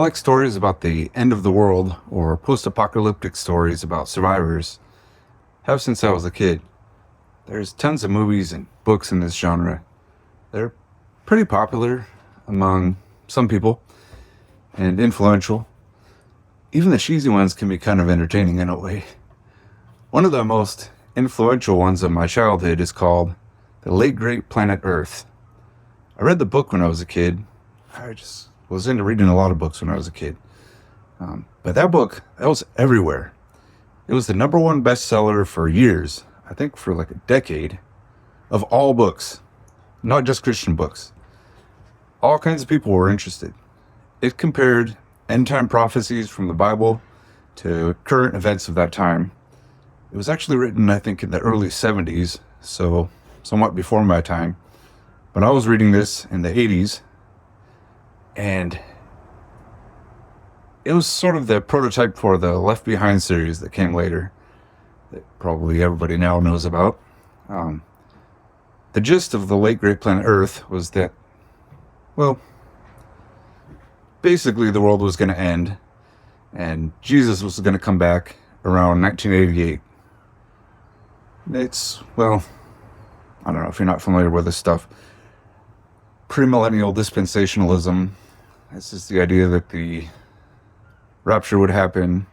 like stories about the end of the world or post-apocalyptic stories about survivors. Have since I was a kid. There's tons of movies and books in this genre. They're pretty popular among some people and influential. Even the cheesy ones can be kind of entertaining in a way. One of the most influential ones of my childhood is called The Late Great Planet Earth. I read the book when I was a kid. I just was into reading a lot of books when I was a kid. But that book, that was everywhere. It was the number one bestseller for years, I think for like a decade, of all books, not just Christian books. All kinds of people were interested. It compared end-time prophecies from the Bible to current events of that time. It was actually written, I think, in the early 70s, so somewhat before my time. But I was reading this in the 80s, and it was sort of the prototype for the Left Behind series that came later, that probably everybody now knows about. The gist of The Late Great Planet Earth was that, well, basically the world was going to end, and Jesus was going to come back around 1988. It's, well, I don't know if you're not familiar with this stuff. Premillennial dispensationalism. This is the idea that the rapture would happen,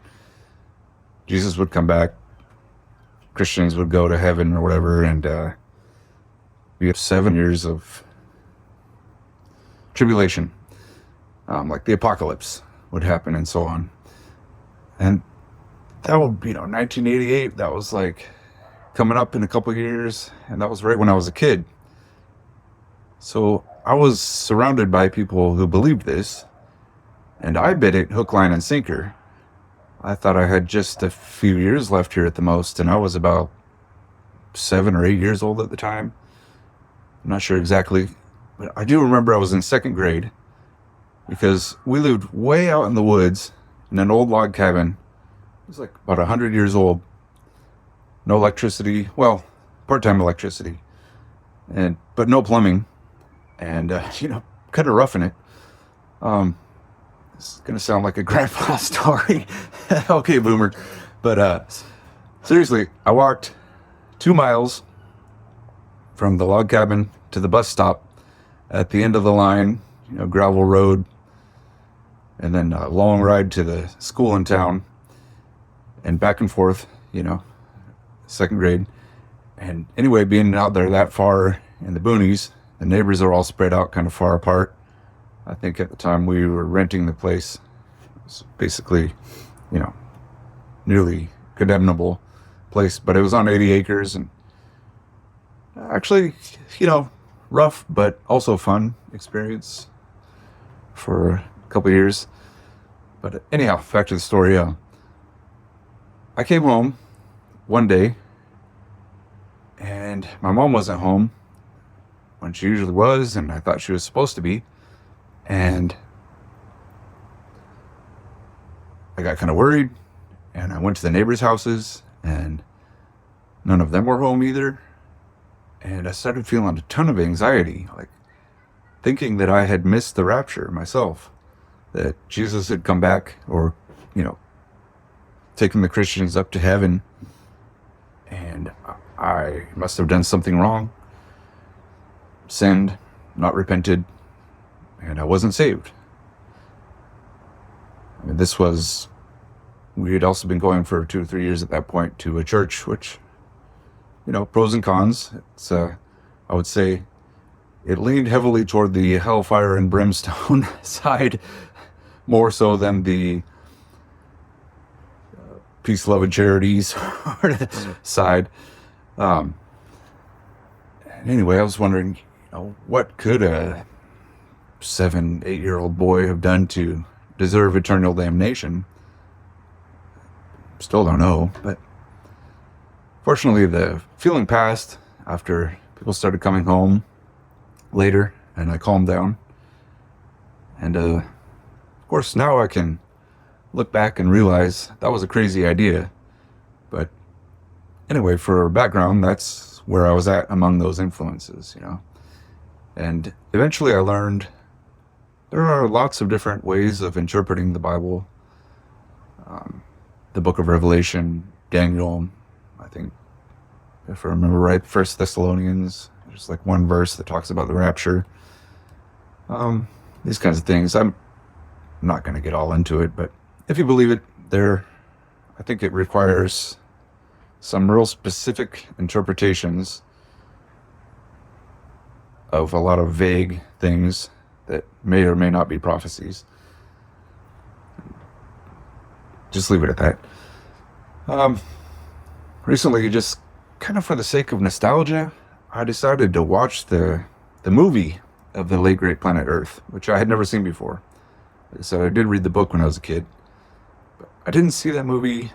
Jesus would come back, Christians would go to heaven or whatever, and we have 7 years of tribulation, like the apocalypse would happen and so on. And that would, 1988, that was like coming up in a couple of years, and that was right when I was a kid. So I was surrounded by people who believed this, and I bid it hook, line, and sinker. I thought I had just a few years left here at the most, and I was about 7 or 8 years old at the time. I'm not sure exactly, but I do remember I was in second grade because we lived way out in the woods in an old log cabin. It was like about 100 years old. No electricity, well, part-time electricity, but no plumbing, and kind of roughing it. It's gonna sound like a grandpa story. Okay, boomer. But seriously, I walked 2 miles from the log cabin to the bus stop at the end of the line, gravel road, and then a long ride to the school in town, and back and forth, second grade. And anyway, being out there that far in the boonies, the neighbors are all spread out kind of far apart. I think at the time we were renting the place. It was basically, nearly condemnable place, but it was on 80 acres and actually, rough, but also fun experience for a couple of years. But anyhow, back to the story. I came home one day and my mom wasn't home when she usually was, and I thought she was supposed to be. And I got kind of worried, and I went to the neighbors' houses, and none of them were home either. And I started feeling a ton of anxiety, like thinking that I had missed the rapture myself, that Jesus had come back, or, taken the Christians up to heaven, and I must have done something wrong, sinned, not repented, and I wasn't saved. We had also been going for 2 or 3 years at that point to a church, which, pros and cons. It's, I would say it leaned heavily toward the hellfire and brimstone side, more so than the peace, love, and charities side. Anyway, I was wondering, what could a 7, 8-year-old boy have done to deserve eternal damnation? Still don't know, but fortunately the feeling passed after people started coming home later, and I calmed down. And of course now I can look back and realize that was a crazy idea. But anyway, for background, that's where I was at among those influences, And eventually I learned There are lots of different ways of interpreting the Bible. The book of Revelation, Daniel, I think, if I remember right, First Thessalonians, there's like one verse that talks about the rapture. These kinds of things. I'm not going to get all into it, but if you believe it, I think it requires some real specific interpretations of a lot of vague things that may or may not be prophecies. Just leave it at that. Recently, just kind of for the sake of nostalgia, I decided to watch the movie of the late great planet Earth, which I had never seen before. So I did read the book when I was a kid, but I didn't see that movie.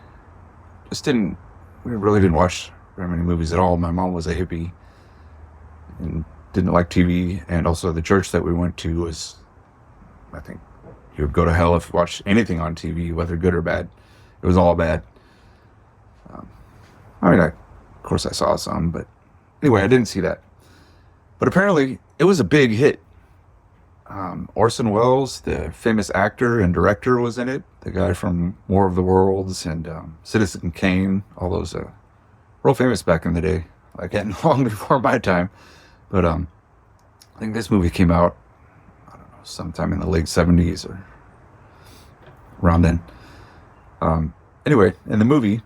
We really didn't watch very many movies at all. My mom was a hippie and didn't like TV, and also the church that we went to was, I think, you would go to hell if you watched anything on TV, whether good or bad. It was all bad. Of course I saw some, but anyway, I didn't see that. But apparently, it was a big hit. Orson Welles, the famous actor and director, was in it. The guy from War of the Worlds and Citizen Kane, all those real famous back in the day, like long before my time. But I think this movie came out, I don't know, sometime in the late 70s or around then. Anyway, in the movie,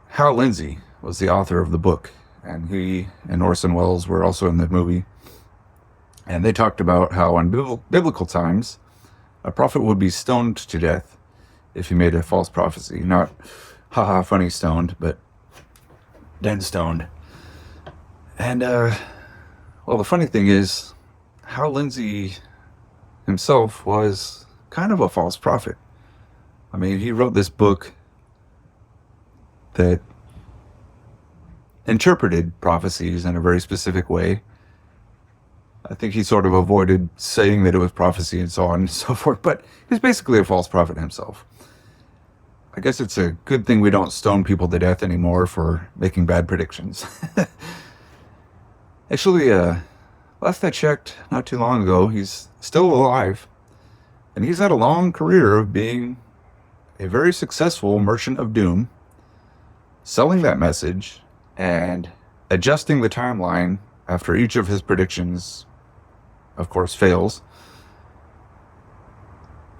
Hal Lindsey was the author of the book, and he and Orson Welles were also in the movie. And they talked about how in biblical times, a prophet would be stoned to death if he made a false prophecy. Not, haha, funny stoned, but dead stoned. And, well, the funny thing is, Hal Lindsey himself was kind of a false prophet. I mean, he wrote this book that interpreted prophecies in a very specific way. I think he sort of avoided saying that it was prophecy and so on and so forth, but he's basically a false prophet himself. I guess it's a good thing we don't stone people to death anymore for making bad predictions. Actually, last I checked, not too long ago, he's still alive, and he's had a long career of being a very successful merchant of doom, selling that message and adjusting the timeline after each of his predictions, of course, fails.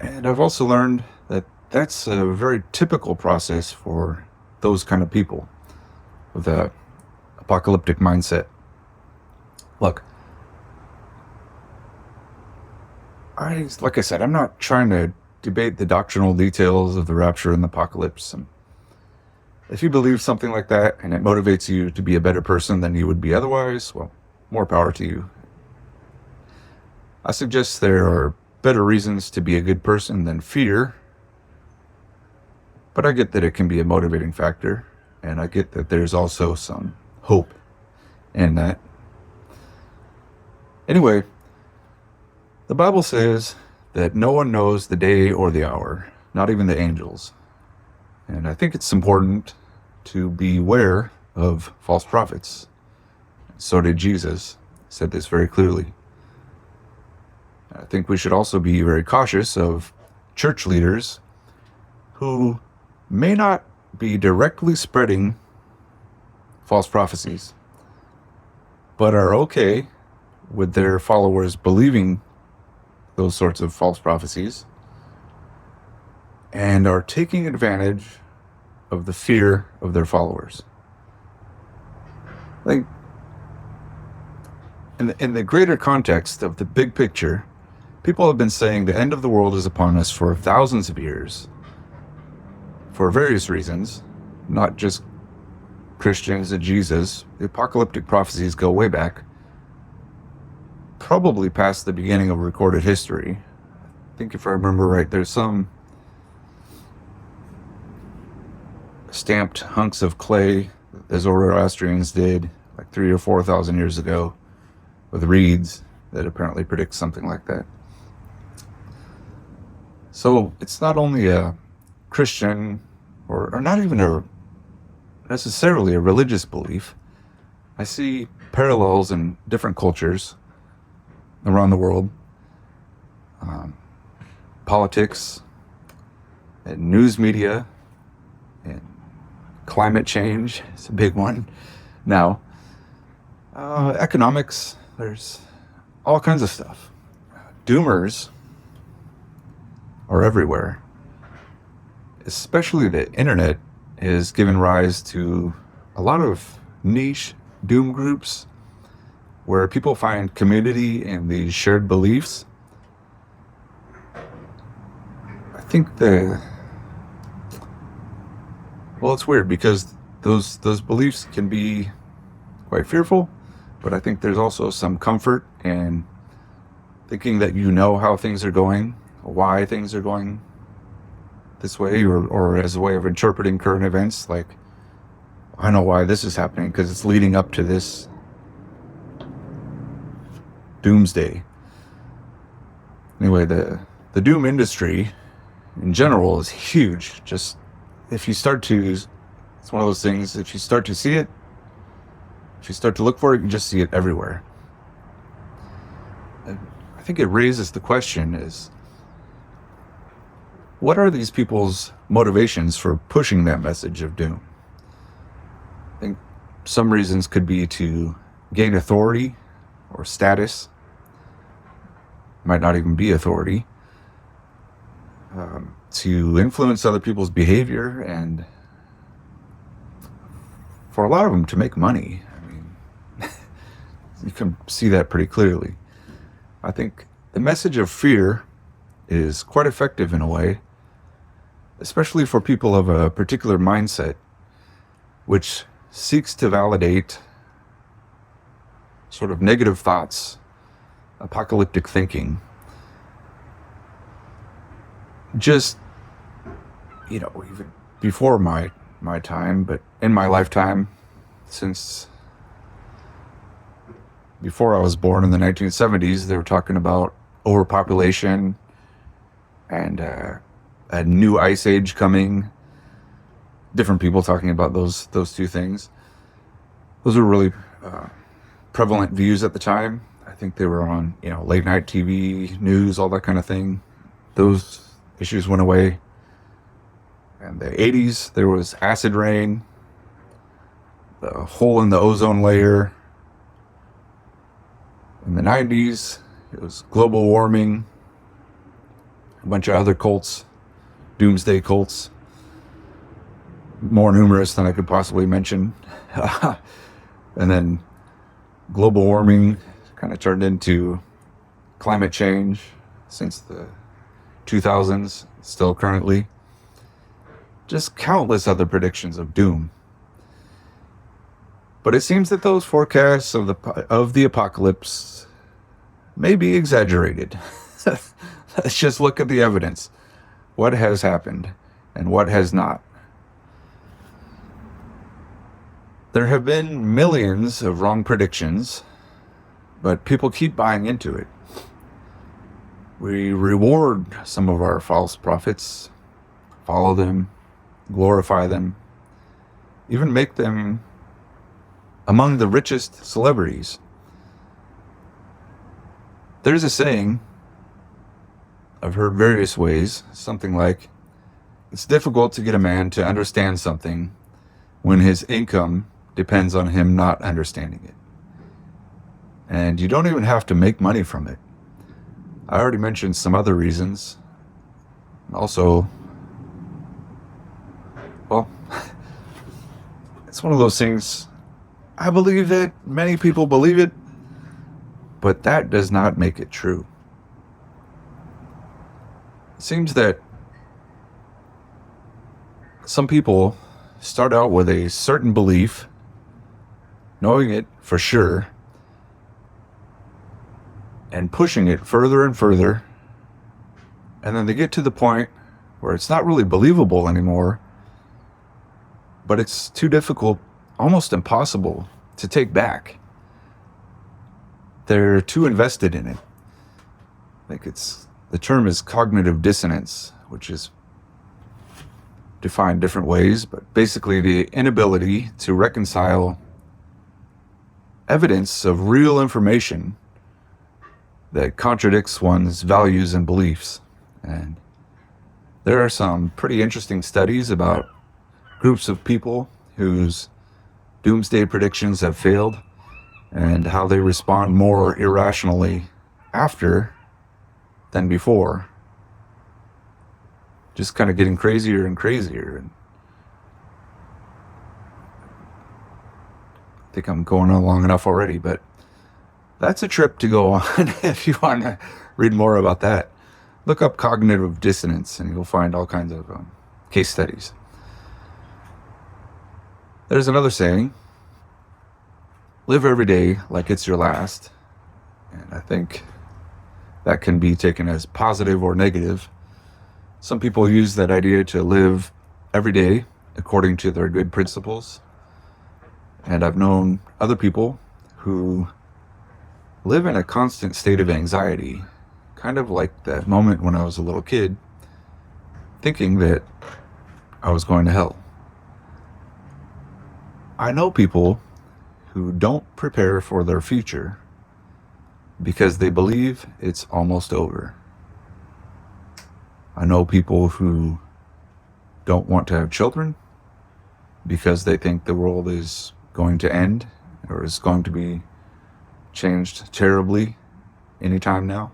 And I've also learned that that's a very typical process for those kind of people with a apocalyptic mindset. Look, like I said, I'm not trying to debate the doctrinal details of the rapture and the apocalypse. And if you believe something like that and it motivates you to be a better person than you would be otherwise, well, more power to you. I suggest there are better reasons to be a good person than fear, but I get that it can be a motivating factor, and I get that there's also some hope in that. Anyway, the Bible says that no one knows the day or the hour, not even the angels. And I think it's important to beware of false prophets. So did Jesus, said this very clearly. I think we should also be very cautious of church leaders who may not be directly spreading false prophecies, but are okay with their followers believing those sorts of false prophecies and are taking advantage of the fear of their followers. Like, in the greater context of the big picture, people have been saying the end of the world is upon us for thousands of years for various reasons, not just Christians and Jesus. The apocalyptic prophecies go way back, probably past the beginning of recorded history. I think if I remember right, there's some stamped hunks of clay that the Zoroastrians did like 3,000 or 4,000 years ago with reeds that apparently predict something like that. So it's not only a Christian or not even necessarily a religious belief. I see parallels in different cultures around the world. politics and news media and climate change is a big one now. Economics, there's all kinds of stuff. Doomers are everywhere. Especially the internet has given rise to a lot of niche doom groups where people find community in these shared beliefs. I think it's weird because those beliefs can be quite fearful, but I think there's also some comfort in thinking that you know how things are going, why things are going this way, or as a way of interpreting current events. Like, I know why this is happening because it's leading up to this doomsday. Anyway, the doom industry in general is huge. Just it's one of those things, if you start to see it, if you start to look for it, you just see it everywhere. And I think it raises the question is, what are these people's motivations for pushing that message of doom? I think some reasons could be to gain authority or status. Might not even be authority. To influence other people's behavior, and for a lot of them to make money. I mean, you can see that pretty clearly. I think the message of fear is quite effective in a way, especially for people of a particular mindset, which seeks to validate sort of negative thoughts, apocalyptic thinking. Just, even before my time, but in my lifetime, since before I was born in the 1970s, they were talking about overpopulation and a new ice age coming. Different people talking about those two things. Those were really prevalent views at the time. I think they were on, late night TV, news, all that kind of thing. Those issues went away. In the 80s, there was acid rain, the hole in the ozone layer. In the 90s, it was global warming, a bunch of other cults, doomsday cults, more numerous than I could possibly mention. And then global warming kind of turned into climate change since the 2000s, still currently. Just countless other predictions of doom. But it seems that those forecasts of the apocalypse may be exaggerated. Let's just look at the evidence. What has happened and what has not. There have been millions of wrong predictions, but people keep buying into it. We reward some of our false prophets, follow them, glorify them, even make them among the richest celebrities. There's a saying I've heard various ways, something like, it's difficult to get a man to understand something when his income depends on him not understanding it. And you don't even have to make money from it. I already mentioned some other reasons. Also, it's one of those things, I believe that many people believe it, but that does not make it true. It seems that some people start out with a certain belief, knowing it for sure, and pushing it further and further, and then they get to the point where it's not really believable anymore, but it's too difficult, almost impossible to take back. They're too invested in it. The term is cognitive dissonance, which is defined different ways, but basically the inability to reconcile evidence of real information that contradicts one's values and beliefs. And there are some pretty interesting studies about groups of people whose doomsday predictions have failed and how they respond more irrationally after than before. Just kind of getting crazier and crazier. And I think I'm going on long enough already, but that's a trip to go on if you want to read more about that. Look up cognitive dissonance and you'll find all kinds of case studies. There's another saying, live every day like it's your last. And I think that can be taken as positive or negative. Some people use that idea to live every day according to their good principles. And I've known other people who live in a constant state of anxiety, kind of like that moment when I was a little kid, thinking that I was going to hell. I know people who don't prepare for their future because they believe it's almost over. I know people who don't want to have children because they think the world is going to end or is going to be changed terribly anytime now.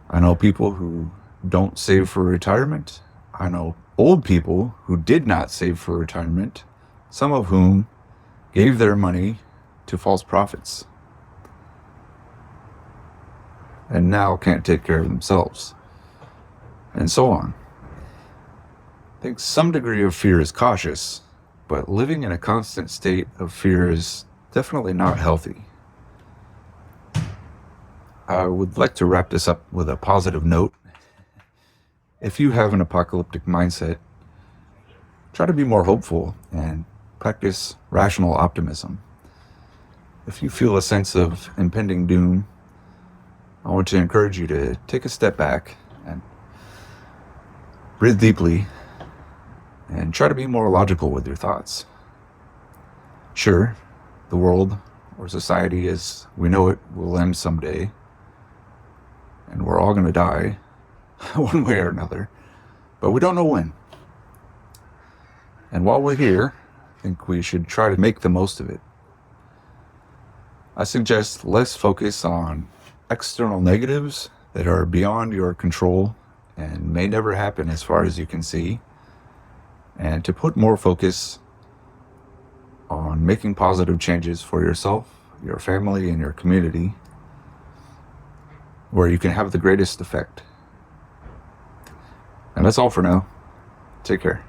I know people who don't save for retirement. I know old people who did not save for retirement, some of whom gave their money to false prophets and now can't take care of themselves, and so on. I think some degree of fear is cautious, but living in a constant state of fear is definitely not healthy. I would like to wrap this up with a positive note. If you have an apocalyptic mindset, try to be more hopeful and practice rational optimism. If you feel a sense of impending doom, I want to encourage you to take a step back and breathe deeply and try to be more logical with your thoughts. Sure, the world or society as we know it will end someday, and we're all going to die one way or another, but we don't know when. And while we're here, I think we should try to make the most of it. I suggest less focus on external negatives that are beyond your control and may never happen as far as you can see, and to put more focus on making positive changes for yourself, your family, and your community, where you can have the greatest effect. And that's all for now. Take care.